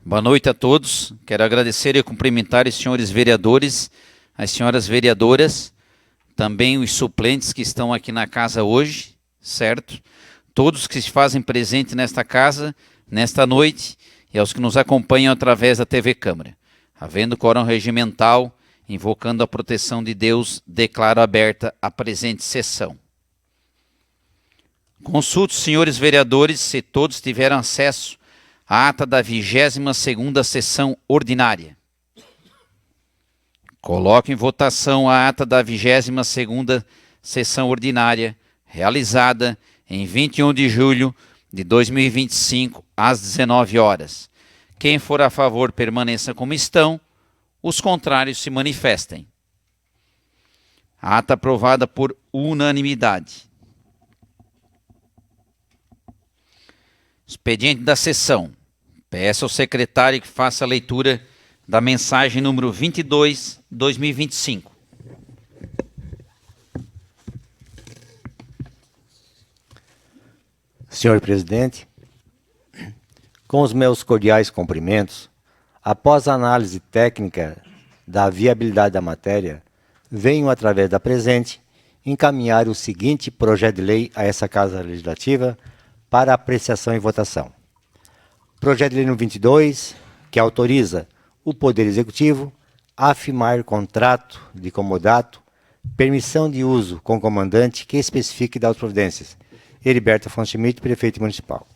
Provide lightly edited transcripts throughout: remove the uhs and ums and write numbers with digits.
Boa noite a todos. Quero agradecer e cumprimentar os senhores vereadores, as senhoras vereadoras, também os suplentes que estão aqui na casa hoje, certo? Todos que se fazem presente nesta casa, nesta noite, e aos que nos acompanham através da TV Câmara. Havendo quórum regimental, invocando a proteção de Deus, declaro aberta a presente sessão. Consulto os senhores vereadores se todos tiveram acesso à ata da 22ª sessão ordinária. Coloco em votação a ata da 22ª sessão ordinária, realizada em 21 de julho de 2025, às 19 horas. Quem for a favor, permaneça como estão. Os contrários se manifestem. A ata aprovada por unanimidade. Expediente da sessão. Peço ao secretário que faça a leitura da mensagem número 22, 2025. Senhor presidente, com os meus cordiais cumprimentos, após a análise técnica da viabilidade da matéria, venho, através da presente, encaminhar o seguinte projeto de lei a essa Casa Legislativa para apreciação e votação. Projeto de lei número 22, que autoriza o Poder Executivo a firmar contrato de comodato, permissão de uso com comandante que especifique das providências. Heriberto Afonso Schmidt, prefeito municipal.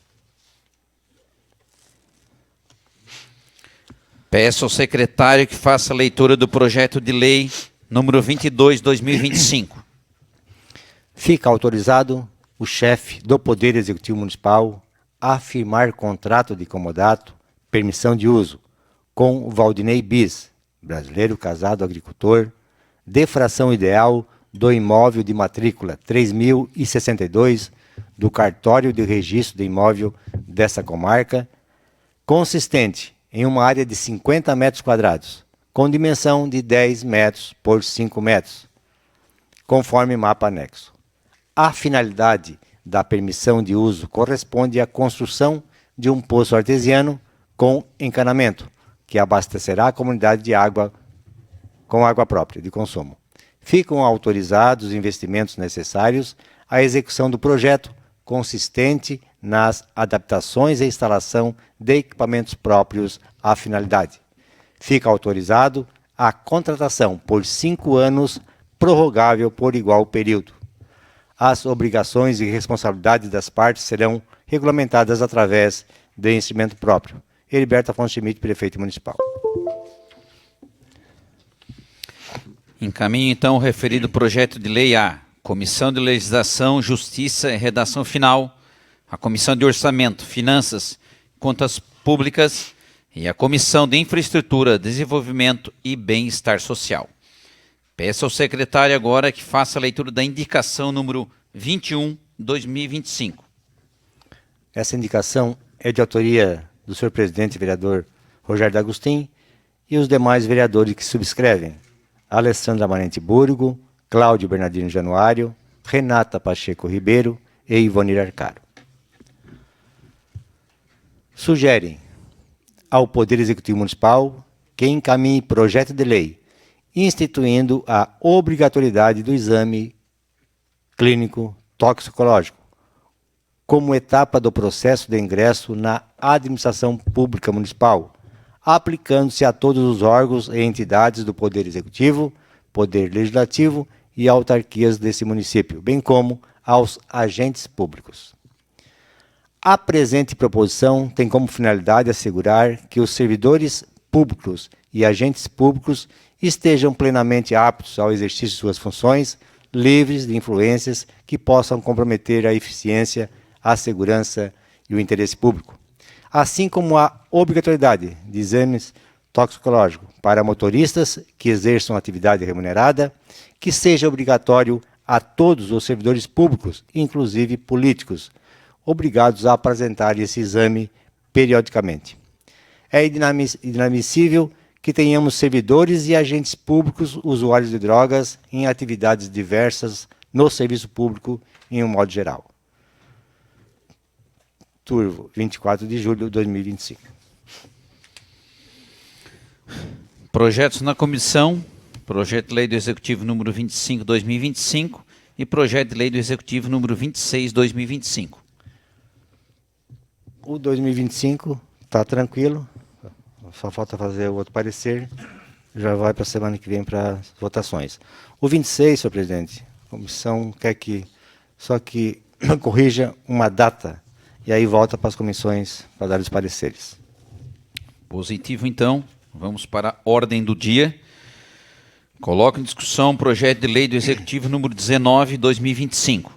Peço ao secretário que faça a leitura do projeto de lei número 22, 2025. Fica autorizado o chefe do Poder Executivo Municipal a firmar contrato de comodato, permissão de uso, com o Valdinei Bis, brasileiro casado agricultor, de fração ideal do imóvel de matrícula 3062 do cartório de registro de imóvel dessa comarca, consistente em uma área de 50 metros quadrados, com dimensão de 10 metros por 5 metros, conforme mapa anexo. A finalidade da permissão de uso corresponde à construção de um poço artesiano com encanamento, que abastecerá a comunidade de água com água própria de consumo. Ficam autorizados os investimentos necessários à execução do projeto, consistente nas adaptações e instalação de equipamentos próprios à finalidade. Fica autorizado a contratação por 5 anos, prorrogável por igual período. As obrigações e responsabilidades das partes serão regulamentadas através de instrumento próprio. Heriberto Afonso Schmidt, prefeito municipal. Encaminho então o referido projeto de lei à Comissão de Legislação, Justiça e Redação Final, a Comissão de Orçamento, Finanças, Contas Públicas e a Comissão de Infraestrutura, Desenvolvimento e Bem-Estar Social. Peço ao secretário agora que faça a leitura da indicação número 21, 2025. Essa indicação é de autoria do senhor presidente vereador Rogério D'Agustin e os demais vereadores que subscrevem: Alessandra Manente Burgo, Cláudio Bernardino Januário, Renata Pacheco Ribeiro e Ivonir Arcaro. Sugerem ao Poder Executivo Municipal que encaminhe projeto de lei instituindo a obrigatoriedade do exame clínico toxicológico como etapa do processo de ingresso na administração pública municipal, aplicando-se a todos os órgãos e entidades do Poder Executivo, Poder Legislativo e autarquias desse município, bem como aos agentes públicos. A presente proposição tem como finalidade assegurar que os servidores públicos e agentes públicos estejam plenamente aptos ao exercício de suas funções, livres de influências que possam comprometer a eficiência, a segurança e o interesse público, assim como a obrigatoriedade de exames toxicológicos para motoristas que exerçam atividade remunerada, que seja obrigatório a todos os servidores públicos, inclusive políticos, obrigados a apresentar esse exame periodicamente. É inadmissível que tenhamos servidores e agentes públicos usuários de drogas em atividades diversas no serviço público em um modo geral. Turvo, 24 de julho de 2025. Projetos na comissão, projeto de lei do Executivo número 25/2025 e projeto de lei do Executivo número 26/2025. O 2025 está tranquilo, só falta fazer o outro parecer, já vai para a semana que vem para as votações. O 26, senhor presidente, a comissão quer que só que corrija uma data e aí volta para as comissões para dar os pareceres. Positivo, então. Vamos para a ordem do dia. Coloco em discussão o projeto de lei do Executivo número 19/2025.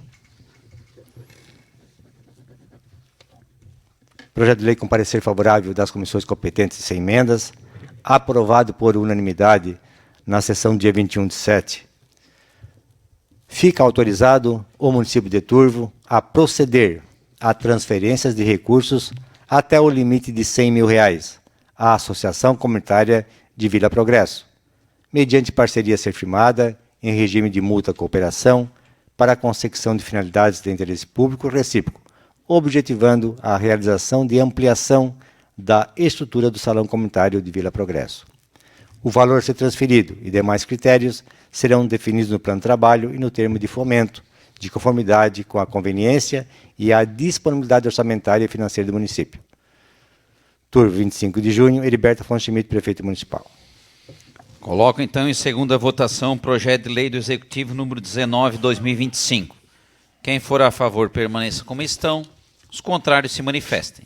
Projeto de lei com parecer favorável das comissões competentes e sem emendas, aprovado por unanimidade na sessão dia 21/7. Fica autorizado o município de Turvo a proceder a transferências de recursos até o limite de R$100 mil à Associação Comunitária de Vila Progresso, mediante parceria a ser firmada em regime de mútua cooperação para a consecução de finalidades de interesse público recíproco, objetivando a realização de ampliação da estrutura do Salão Comunitário de Vila Progresso. O valor a ser transferido e demais critérios serão definidos no plano de trabalho e no termo de fomento, de conformidade com a conveniência e a disponibilidade orçamentária e financeira do município. Turvo, 25 de junho, Heriberto Afonso Schmidt, prefeito municipal. Coloco, então, em segunda votação o projeto de lei do Executivo número 19/2025. Quem for a favor, permaneça como estão. Os contrários se manifestem.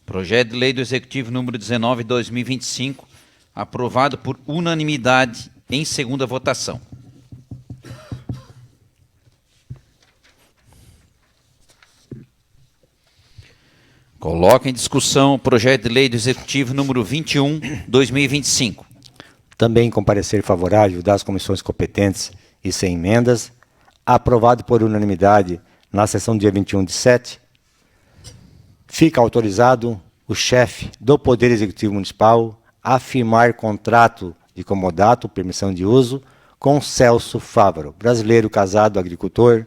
Projeto de lei do Executivo número 19/2025, aprovado por unanimidade em segunda votação. Coloco em discussão o projeto de lei do Executivo número 21/2025. Também com parecer favorável das comissões competentes e sem emendas, aprovado por unanimidade na sessão do dia 21/7, fica autorizado o chefe do Poder Executivo Municipal a firmar contrato de comodato, permissão de uso, com Celso Fávaro, brasileiro, casado, agricultor,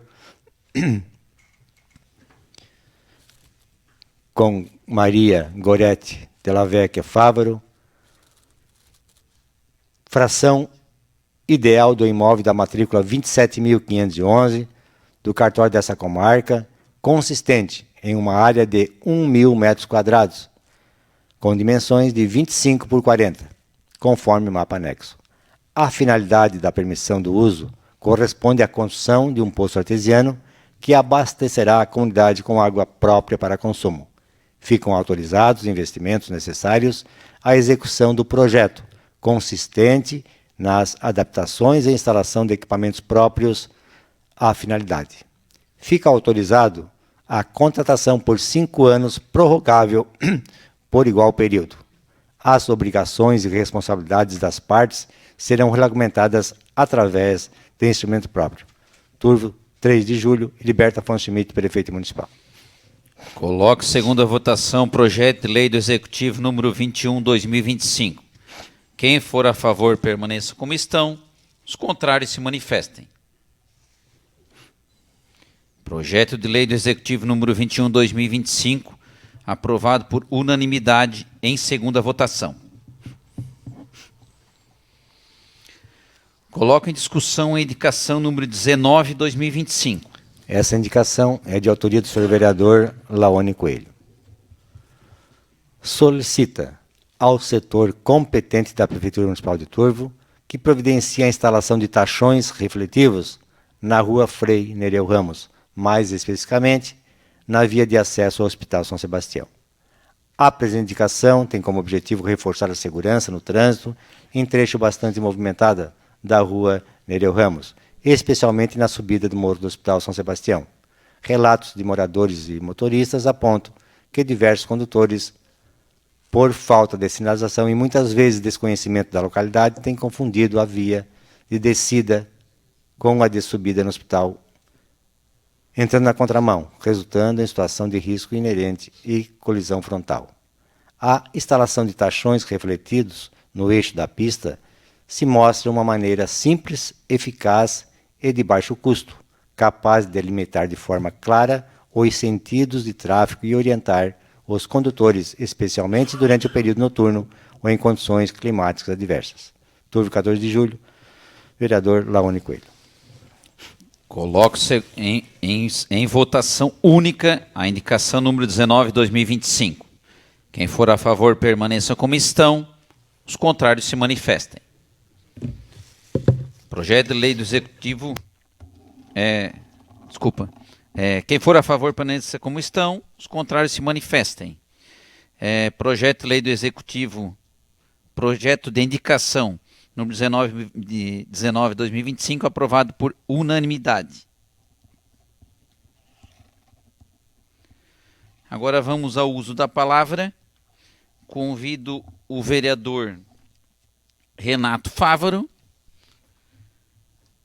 com Maria Gorete Della Vecchia Fávaro, fração ideal do imóvel da matrícula 27.511 do cartório dessa comarca, consistente em uma área de 1.000 metros quadrados, com dimensões de 25 por 40, conforme o mapa anexo. A finalidade da permissão do uso corresponde à construção de um poço artesiano que abastecerá a comunidade com água própria para consumo. Ficam autorizados os investimentos necessários à execução do projeto, consistente nas adaptações e instalação de equipamentos próprios à finalidade. Fica autorizado a contratação por 5 anos, prorrogável por igual período. As obrigações e responsabilidades das partes serão regulamentadas através de instrumento próprio. Turvo, 3 de julho, Heriberto Afonso Schmidt, prefeito municipal. Coloco segunda votação o projeto de lei do Executivo número 21/2025. Quem for a favor, permaneça como estão. Os contrários se manifestem. Projeto de lei do Executivo número 21/2025, aprovado por unanimidade em segunda votação. Coloco em discussão a indicação número 19/2025. Essa indicação é de autoria do senhor vereador Laone Coelho. Solicita ao setor competente da Prefeitura Municipal de Turvo que providencie a instalação de tachões refletivos na rua Frei Nereu Ramos, mais especificamente na via de acesso ao Hospital São Sebastião. A presente indicação tem como objetivo reforçar a segurança no trânsito em trecho bastante movimentada da rua Nereu Ramos, especialmente na subida do morro do Hospital São Sebastião. Relatos de moradores e motoristas apontam que diversos condutores, por falta de sinalização e muitas vezes desconhecimento da localidade, têm confundido a via de descida com a de subida no hospital, entrando na contramão, resultando em situação de risco inerente e colisão frontal. A instalação de tachões refletidos no eixo da pista se mostra uma maneira simples, eficaz e de baixo custo, capaz de delimitar de forma clara os sentidos de tráfego e orientar os condutores, especialmente durante o período noturno, ou em condições climáticas adversas. Turvo 14 de julho, vereador Laone Coelho. Coloco-se em votação única a indicação número 19/2025. Quem for a favor, permaneça como estão. Os contrários se manifestem. Projeto de lei do Executivo... quem for a favor, permaneça como estão. Os contrários se manifestem. Projeto de lei do Executivo... Projeto de indicação número 19/2025, aprovado por unanimidade. Agora vamos ao uso da palavra. Convido o vereador Renato Fávaro.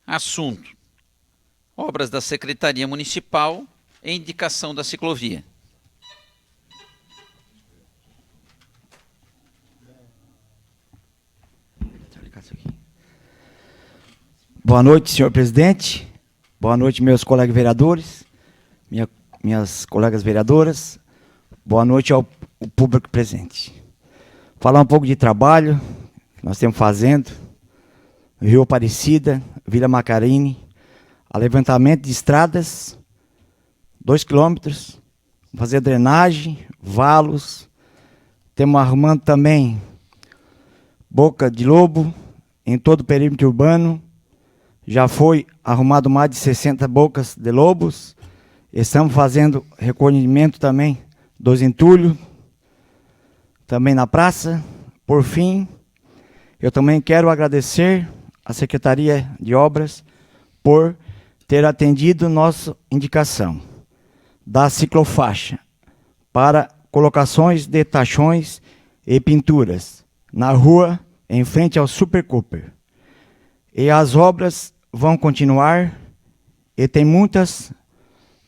Assunto: obras da Secretaria Municipal e indicação da ciclovia. Boa noite, senhor presidente. Boa noite, meus colegas vereadores, minhas colegas vereadoras. Boa noite ao público presente. Falar um pouco de trabalho que nós estamos fazendo. Rio Aparecida, Vila Macarini, levantamento de estradas, 2 quilômetros, fazer drenagem, valos. Estamos arrumando também boca de lobo em todo o perímetro urbano. Já foi arrumado mais de 60 bocas de lobos. Estamos fazendo recolhimento também dos entulhos, também na praça. Por fim, eu também quero agradecer à Secretaria de Obras por ter atendido nossa indicação da ciclofaixa para colocações de tachões e pinturas na rua em frente ao Super Cooper. E as obras vão continuar e tem muitas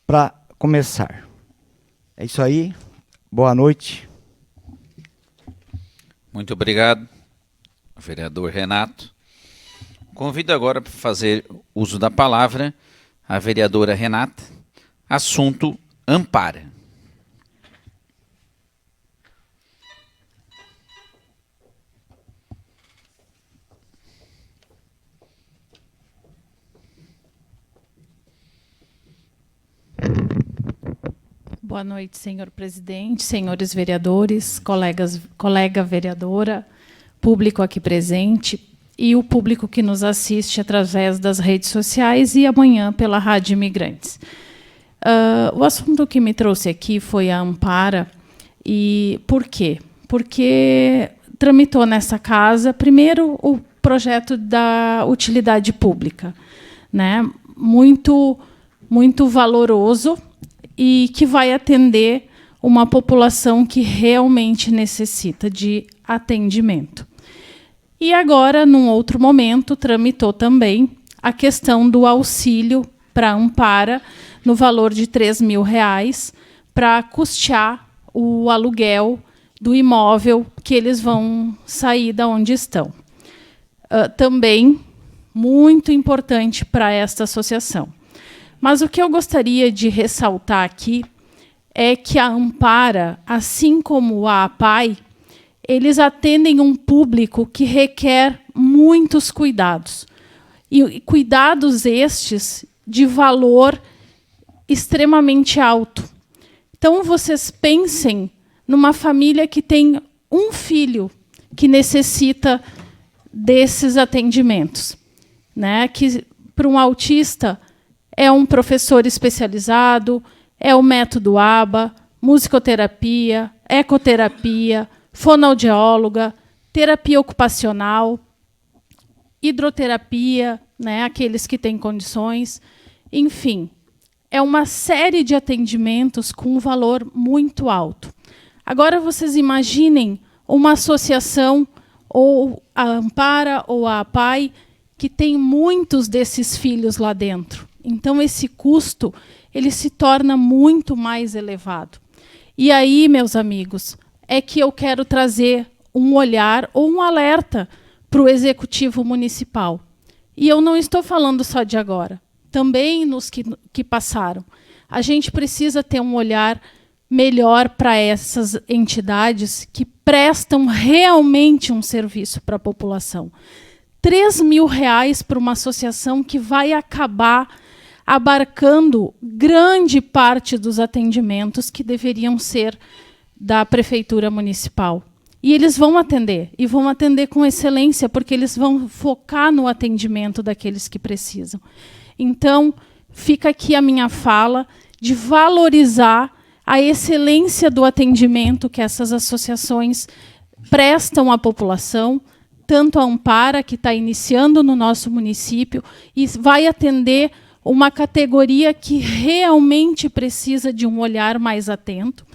para começar. É isso aí. Boa noite. Muito obrigado, vereador Renato. Convido agora para fazer uso da palavra a vereadora Renata. Assunto: Ampara. Boa noite, senhor presidente, senhores vereadores, colega vereadora, público aqui presente e o público que nos assiste através das redes sociais e amanhã pela Rádio Imigrantes. O assunto que me trouxe aqui foi a Ampara. E por quê? Porque tramitou nessa casa, primeiro, o projeto da utilidade pública, né? Muito valoroso, e que vai atender uma população que realmente necessita de atendimento. E agora, num outro momento, tramitou também a questão do auxílio para a Ampara, no valor de R$3.000, para custear o aluguel do imóvel que eles vão sair da onde estão. Também muito importante para esta associação. Mas o que eu gostaria de ressaltar aqui é que a Ampara, assim como a APAI, eles atendem um público que requer muitos cuidados. E cuidados estes de valor extremamente alto. Então, vocês pensem numa família que tem um filho que necessita desses atendimentos, né? Que, para um autista, é um professor especializado, é o método ABA, musicoterapia, ecoterapia, fonoaudióloga, terapia ocupacional, hidroterapia, né, aqueles que têm condições. Enfim, é uma série de atendimentos com um valor muito alto. Agora, vocês imaginem uma associação, ou a Ampara ou a APAI, que tem muitos desses filhos lá dentro. Então, esse custo ele se torna muito mais elevado. E aí, meus amigos, é que eu quero trazer um olhar ou um alerta para o Executivo Municipal. E eu não estou falando só de agora, também nos que passaram. A gente precisa ter um olhar melhor para essas entidades que prestam realmente um serviço para a população. R$3.000 para uma associação que vai acabar abarcando grande parte dos atendimentos que deveriam ser da Prefeitura Municipal. E eles vão atender, e vão atender com excelência, porque eles vão focar no atendimento daqueles que precisam. Então, fica aqui a minha fala de valorizar a excelência do atendimento que essas associações prestam à população, tanto a Ampara, que está iniciando no nosso município, e vai atender uma categoria que realmente precisa de um olhar mais atento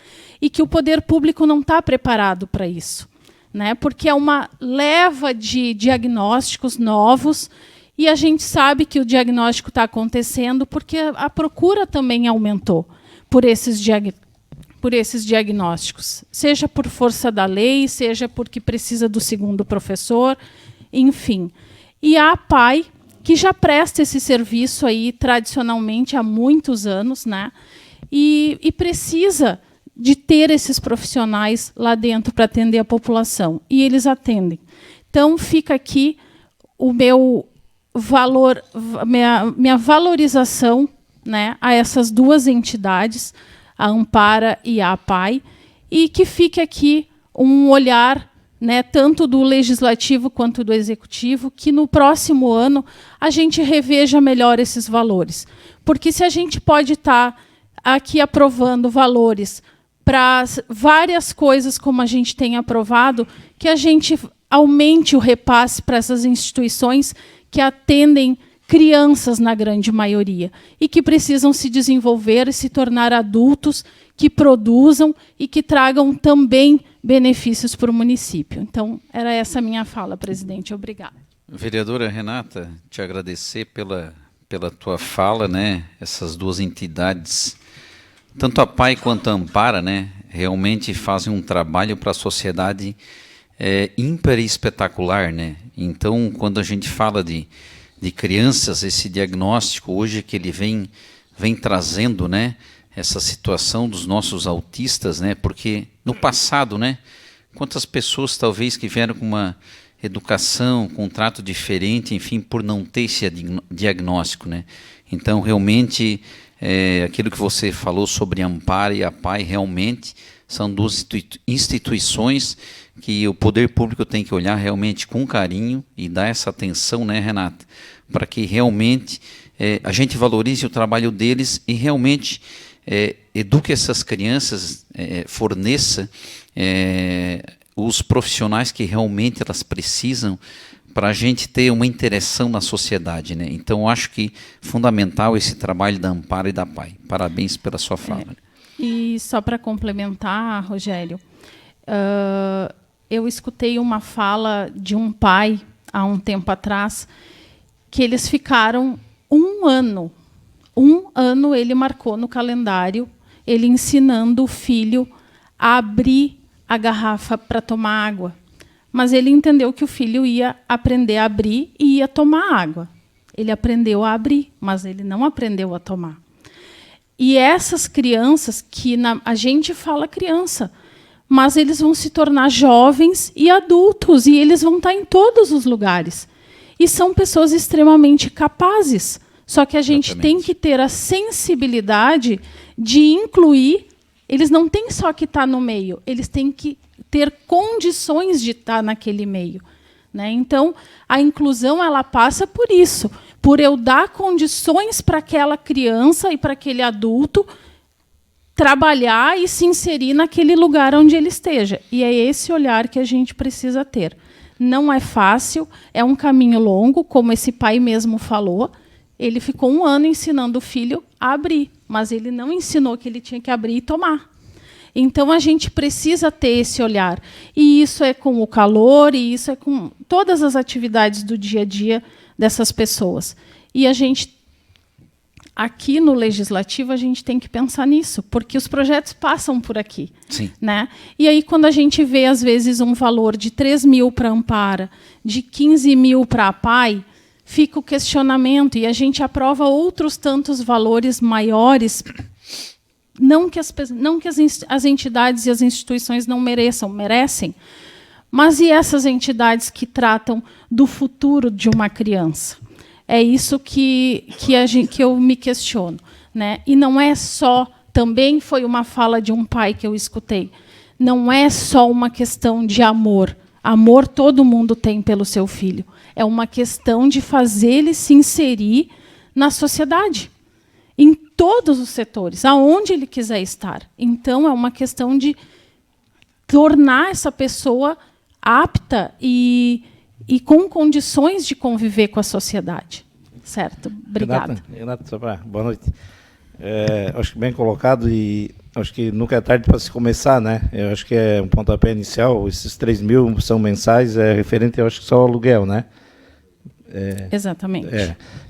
e que o poder público não está preparado para isso, né? Porque é uma leva de diagnósticos novos e a gente sabe que o diagnóstico está acontecendo porque a procura também aumentou por esses diagnósticos, seja por força da lei, seja porque precisa do segundo professor, enfim. E a APAI, que já presta esse serviço aí tradicionalmente há muitos anos, né? E precisa de ter esses profissionais lá dentro para atender a população. E eles atendem. Então, fica aqui o meu valor, minha valorização, né, a essas duas entidades, a Ampara e a APAI, e que fique aqui um olhar, né, tanto do Legislativo quanto do Executivo, que no próximo ano a gente reveja melhor esses valores. Porque se a gente pode estar aqui aprovando valores para várias coisas como a gente tem aprovado, que a gente aumente o repasse para essas instituições que atendem crianças na grande maioria e que precisam se desenvolver e se tornar adultos que produzam e que tragam também benefícios para o município. Então, era essa a minha fala, presidente. Obrigada. Vereadora Renata, te agradecer pela tua fala, né? Essas duas entidades, tanto a APAI quanto a Ampara, né, realmente fazem um trabalho para a sociedade ímpar e espetacular, né? Então, quando a gente fala de crianças, esse diagnóstico hoje que ele vem trazendo, né, essa situação dos nossos autistas, né, porque no passado, né, quantas pessoas talvez que vieram com uma educação, com um trato diferente, enfim, por não ter esse diagnóstico, né? Então, realmente, aquilo que você falou sobre a Ampara e a APAI, realmente são duas instituições que o poder público tem que olhar realmente com carinho e dar essa atenção, né, Renata, para que realmente a gente valorize o trabalho deles e realmente eduque essas crianças, forneça os profissionais que realmente elas precisam para a gente ter uma interação na sociedade, né? Então, eu acho que é fundamental esse trabalho da Ampara e da APAI. Parabéns pela sua fala. E só para complementar, Rogério, eu escutei uma fala de um pai, há um tempo atrás, que eles ficaram um ano ele marcou no calendário, ele ensinando o filho a abrir a garrafa para tomar água. Mas ele entendeu que o filho ia aprender a abrir e ia tomar água. Ele aprendeu a abrir, mas ele não aprendeu a tomar. E essas crianças, que a gente fala criança, mas eles vão se tornar jovens e adultos, e eles vão estar em todos os lugares. E são pessoas extremamente capazes. Só que a gente tem que ter a sensibilidade de incluir. Eles não têm só que estar no meio, eles têm que ter condições de estar naquele meio, né? Então, a inclusão ela passa por isso, por eu dar condições para aquela criança e para aquele adulto trabalhar e se inserir naquele lugar onde ele esteja. E é esse olhar que a gente precisa ter. Não é fácil, é um caminho longo, como esse pai mesmo falou. Ele ficou um ano ensinando o filho a abrir, mas ele não ensinou que ele tinha que abrir e tomar. Então, a gente precisa ter esse olhar. E isso é com o calor, e isso é com todas as atividades do dia a dia dessas pessoas. E a gente, aqui no Legislativo, a gente tem que pensar nisso, porque os projetos passam por aqui. Sim. Né? E aí, quando a gente vê, às vezes, um valor de 3 mil para a Ampara, de 15 mil para a APAI, fica o questionamento, e a gente aprova outros tantos valores maiores Não que as entidades e as instituições não merecem, mas e essas entidades que tratam do futuro de uma criança? É isso que eu me questiono, né? E não é só, também foi uma fala de um pai que eu escutei, não é só uma questão de amor. Amor todo mundo tem pelo seu filho. É uma questão de fazer ele se inserir na sociedade, em todos os setores, aonde ele quiser estar. Então, é uma questão de tornar essa pessoa apta e com condições de conviver com a sociedade. Certo? Obrigada. Renata, boa noite. Acho que bem colocado e acho que nunca é tarde para se começar, né? Eu acho que é um pontapé inicial. Esses 3.000 são mensais, referente, eu acho que só ao aluguel, né? Exatamente.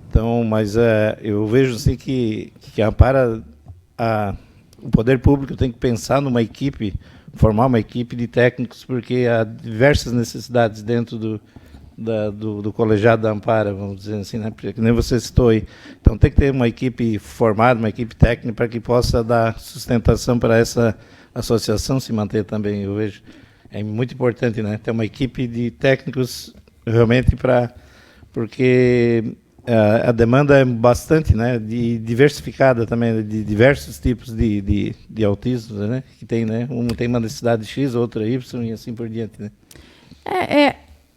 Então, mas eu vejo assim que o poder público tem que pensar numa equipe, formar uma equipe de técnicos, porque há diversas necessidades dentro do colegiado da Ampara, vamos dizer assim, né? Porque nem você citou aí. Então tem que ter uma equipe formada, uma equipe técnica para que possa dar sustentação para essa associação se manter também. Eu vejo é muito importante, né? Ter uma equipe de técnicos realmente porque a demanda é bastante, né? Diversificada também, de diversos tipos de autismo, né? Que tem, né? Um tem uma necessidade X, outra Y e assim por diante, né?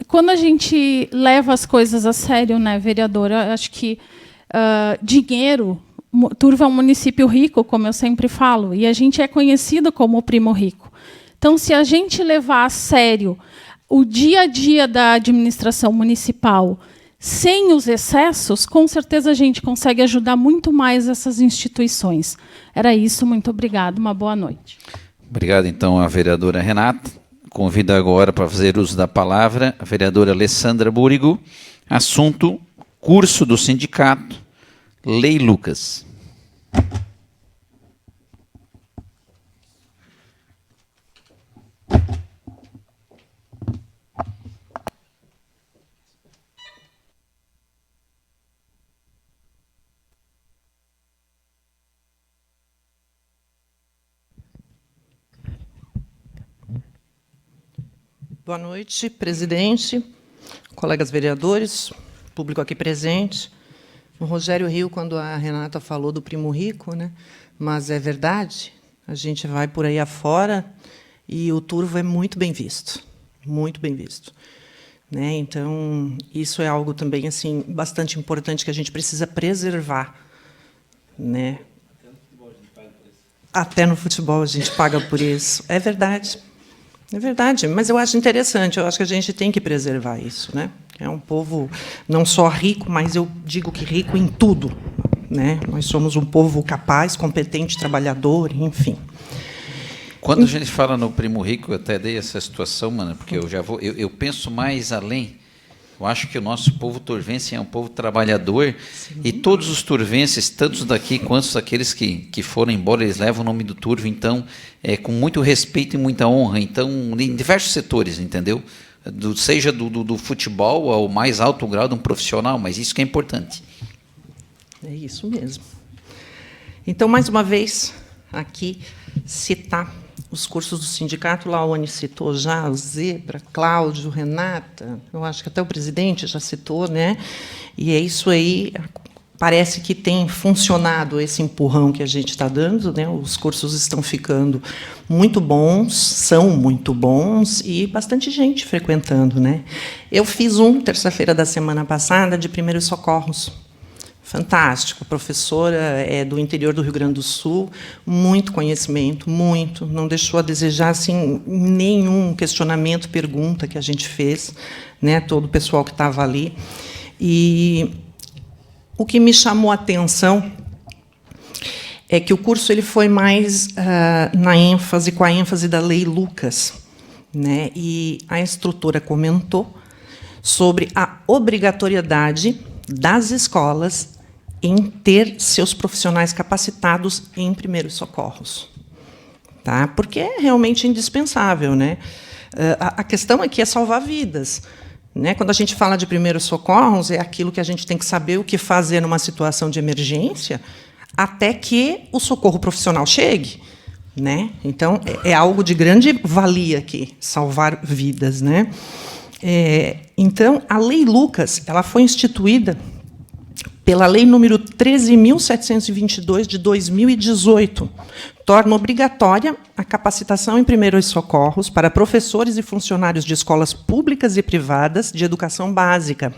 Quando a gente leva as coisas a sério, né, vereadora, acho que dinheiro, Turvo é um município rico, como eu sempre falo, e a gente é conhecido como o primo rico. Então, se a gente levar a sério o dia a dia da administração municipal, sem os excessos, com certeza a gente consegue ajudar muito mais essas instituições. Era isso, muito obrigada, uma boa noite. Obrigado, então, a vereadora Renata. Convido agora para fazer uso da palavra a vereadora Alessandra Búrigo. Assunto, curso do sindicato, Lei Lucas. Boa noite, presidente, colegas vereadores, público aqui presente. O Rogério riu quando a Renata falou do primo rico, né? Mas é verdade, a gente vai por aí afora e o Turvo é muito bem visto, né? Então, isso é algo também assim bastante importante que a gente precisa preservar, né? Até no futebol a gente paga por isso. É verdade. É verdade, mas eu acho interessante, eu acho que a gente tem que preservar isso, né? É um povo não só rico, mas eu digo que rico em tudo, né? Nós somos um povo capaz, competente, trabalhador, enfim. Quando a gente fala no primo rico, eu até dei essa situação, mano, porque eu penso mais além. Eu acho que o nosso povo turvense é um povo trabalhador. Sim. E todos os turvenses, tantos daqui quanto aqueles que foram embora, eles levam o nome do Turvo, então, com muito respeito e muita honra. Então, em diversos setores, entendeu? Seja do futebol ao mais alto grau de um profissional, mas isso que é importante. É isso mesmo. Então, mais uma vez, aqui, citar os cursos do sindicato, lá o Laone citou já, o Zebra, Cláudio, Renata, eu acho que até o presidente já citou, né? E é isso aí, parece que tem funcionado esse empurrão que a gente está dando, né? Os cursos estão ficando muito bons, são muito bons, e bastante gente frequentando, né? Eu fiz terça-feira da semana passada, de primeiros socorros. Fantástico, a professora é do interior do Rio Grande do Sul, muito conhecimento, muito, não deixou a desejar assim, nenhum questionamento, pergunta que a gente fez, né, todo o pessoal que estava ali. E o que me chamou a atenção é que o curso ele foi mais com a ênfase da Lei Lucas, né, e a instrutora comentou sobre a obrigatoriedade das escolas em ter seus profissionais capacitados em primeiros socorros, tá? Porque é realmente indispensável, né? A questão aqui é salvar vidas, né? Quando a gente fala de primeiros socorros, é aquilo que a gente tem que saber o que fazer numa situação de emergência até que o socorro profissional chegue, né? Então, é algo de grande valia aqui, salvar vidas, né? Então, a Lei Lucas, ela foi instituída pela Lei número 13.722, de 2018, torna obrigatória a capacitação em primeiros socorros para professores e funcionários de escolas públicas e privadas de educação básica,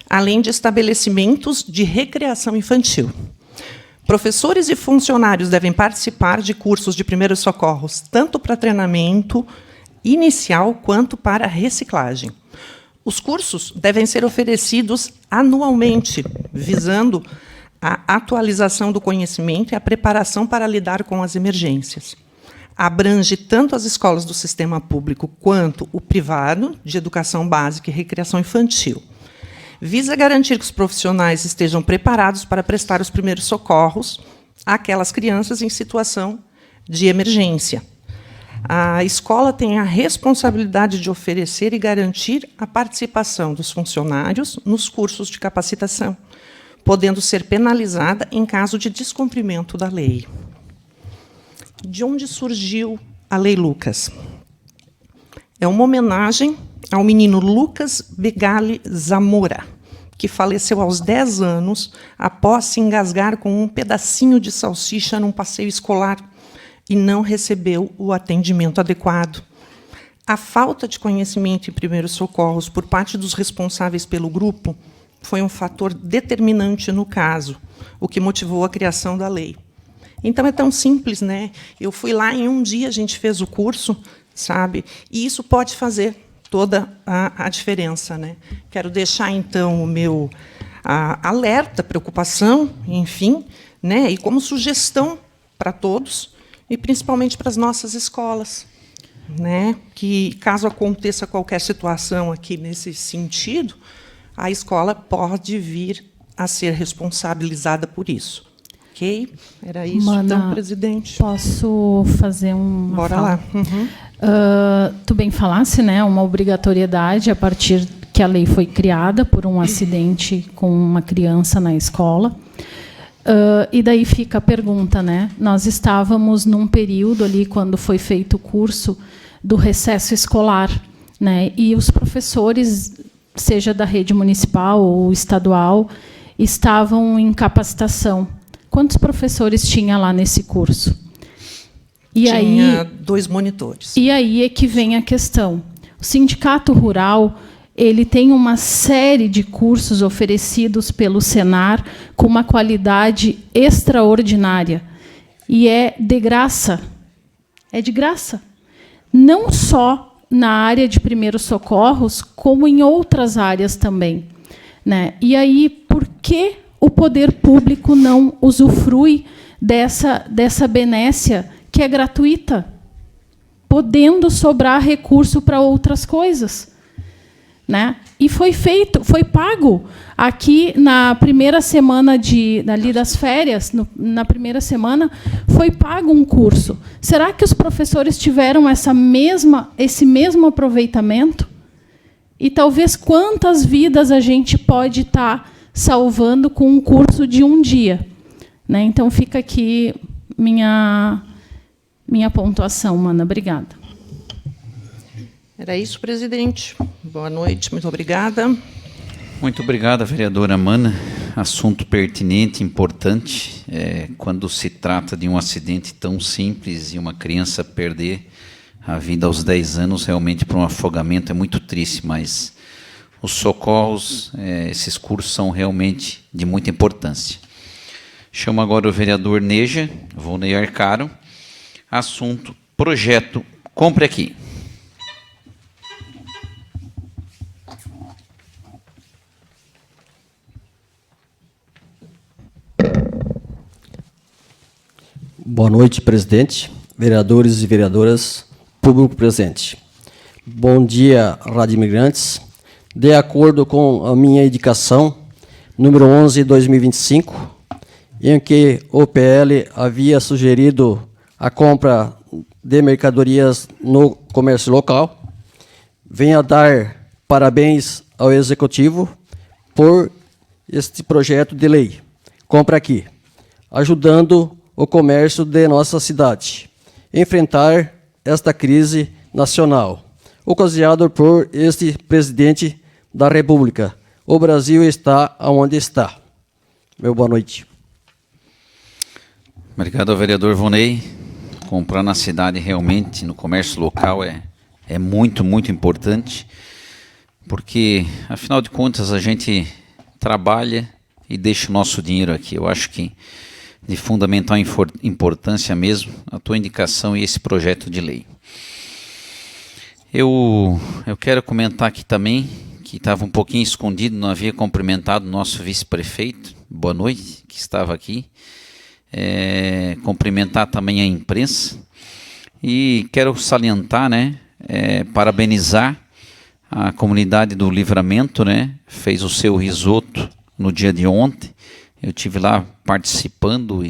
além de estabelecimentos de recreação infantil. Professores e funcionários devem participar de cursos de primeiros socorros, tanto para treinamento inicial quanto para reciclagem. Os cursos devem ser oferecidos anualmente, visando a atualização do conhecimento e a preparação para lidar com as emergências. Abrange tanto as escolas do sistema público quanto o privado, de educação básica e recreação infantil. Visa garantir que os profissionais estejam preparados para prestar os primeiros socorros àquelas crianças em situação de emergência. A escola tem a responsabilidade de oferecer e garantir a participação dos funcionários nos cursos de capacitação, podendo ser penalizada em caso de descumprimento da lei. De onde surgiu a Lei Lucas? É uma homenagem ao menino Lucas Begali Zamora, que faleceu aos 10 anos após se engasgar com um pedacinho de salsicha num passeio escolar e não recebeu o atendimento adequado. A falta de conhecimento em primeiros socorros por parte dos responsáveis pelo grupo foi um fator determinante no caso, o que motivou a criação da lei. Então, é tão simples, né? Eu fui lá, em um dia a gente fez o curso, sabe? E isso pode fazer toda a diferença, né? Quero deixar, então, o meu alerta, preocupação, enfim, né? E como sugestão para todos, e principalmente para as nossas escolas, né? Que, caso aconteça qualquer situação aqui nesse sentido, a escola pode vir a ser responsabilizada por isso. Ok? Era isso, Mana, então, presidente. Posso fazer uma Bora fala? lá. Uhum. Tu bem falasse, né? Uma obrigatoriedade a partir que a lei foi criada por um acidente com uma criança na escola. E daí fica a pergunta, né? Nós estávamos num período ali, quando foi feito o curso, do recesso escolar, né? E os professores, seja da rede municipal ou estadual, estavam em capacitação. Quantos professores tinha lá nesse curso? E Tinha aí, 2 monitores. E aí é que vem a questão. O Sindicato Rural, ele tem uma série de cursos oferecidos pelo Senar com uma qualidade extraordinária. E é de graça. É de graça. Não só na área de primeiros socorros, como em outras áreas também, né? E aí, por que o poder público não usufrui dessa benécia que é gratuita, podendo sobrar recurso para outras coisas, né? E foi pago aqui na primeira semana ali das férias, na primeira semana, foi pago um curso. Será que os professores tiveram esse mesmo aproveitamento? E talvez quantas vidas a gente pode estar salvando com um curso de um dia, né? Então fica aqui minha pontuação, Mana. Obrigada. Era isso, presidente. Boa noite, muito obrigada. Muito obrigada, vereadora Mana. Assunto pertinente, importante. Quando se trata de um acidente tão simples e uma criança perder a vida aos 10 anos, realmente para um afogamento é muito triste, mas os socorros, esses cursos são realmente de muita importância. Chamo agora o vereador Neja, Volney Arcaro. Assunto, projeto Compre Aqui. Boa noite, presidente, vereadores e vereadoras, público presente. Bom dia, Rádio Imigrantes. De acordo com a minha indicação, número 11/2025, em que o PL havia sugerido a compra de mercadorias no comércio local, venho a dar parabéns ao Executivo por este projeto de lei. Compra Aqui. ajudando o comércio de nossa cidade a enfrentar esta crise nacional, ocasionada por este presidente da República. O Brasil está onde está. Meu boa noite. Obrigado ao vereador Vonei. Comprar na cidade realmente, no comércio local, é muito, muito importante, porque, afinal de contas, a gente trabalha e deixa o nosso dinheiro aqui. Eu acho que de fundamental importância mesmo a tua indicação e esse projeto de lei. Eu quero comentar aqui também, que estava um pouquinho escondido, não havia cumprimentado o nosso vice-prefeito, boa noite, que estava aqui. Cumprimentar também a imprensa e quero salientar, parabenizar a comunidade do Livramento, fez o seu risoto no dia de ontem. Eu tive lá participando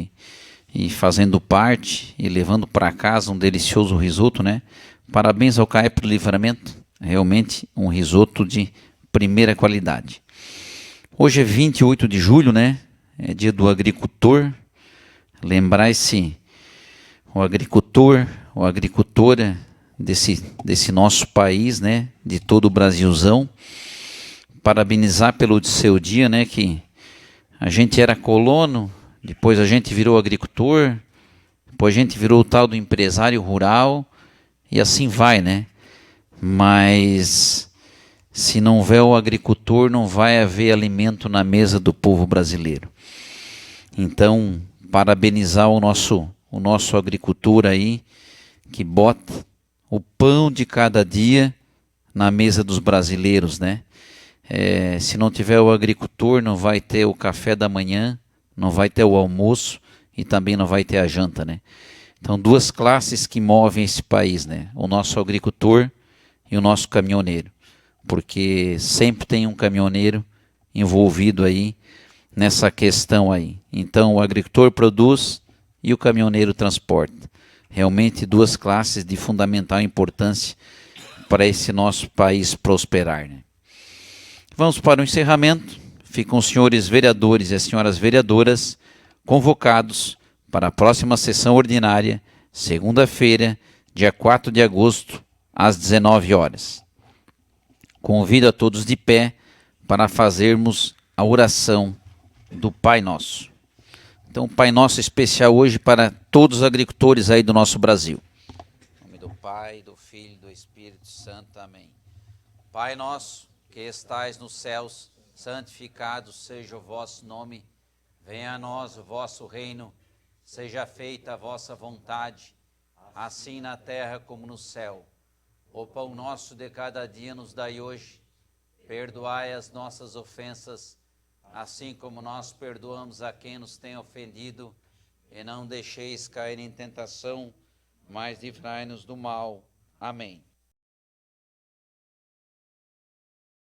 e fazendo parte e levando para casa um delicioso risoto, Parabéns ao CAEP do Livramento, realmente um risoto de primeira qualidade. Hoje é 28 de julho, é dia do agricultor. Lembrar o agricultor, ou agricultora desse nosso país, de todo o Brasilzão. Parabenizar pelo seu dia, que a gente era colono, depois a gente virou agricultor, depois a gente virou o tal do empresário rural, e assim vai, Mas se não houver o agricultor, não vai haver alimento na mesa do povo brasileiro. Então, parabenizar o nosso agricultor aí, que bota o pão de cada dia na mesa dos brasileiros, se não tiver o agricultor, não vai ter o café da manhã, não vai ter o almoço e também não vai ter a janta, Então, duas classes que movem esse país, o nosso agricultor e o nosso caminhoneiro, porque sempre tem um caminhoneiro envolvido aí nessa questão aí. Então, o agricultor produz e o caminhoneiro transporta. Realmente duas classes de fundamental importância para esse nosso país prosperar. Vamos para o encerramento. Ficam os senhores vereadores e as senhoras vereadoras convocados para a próxima sessão ordinária, segunda-feira, dia 4 de agosto, às 19 horas. Convido a todos de pé para fazermos a oração do Pai Nosso. Então, Pai Nosso especial hoje para todos os agricultores aí do nosso Brasil. Em nome do Pai, do Filho e do Espírito Santo. Amém. Pai Nosso, que estais nos céus, santificado seja o vosso nome. Venha a nós o vosso reino. Seja feita a vossa vontade, assim na terra como no céu. O pão nosso de cada dia nos dai hoje. Perdoai as nossas ofensas, assim como nós perdoamos a quem nos tem ofendido, e não deixeis cair em tentação, mas livrai-nos do mal. Amém.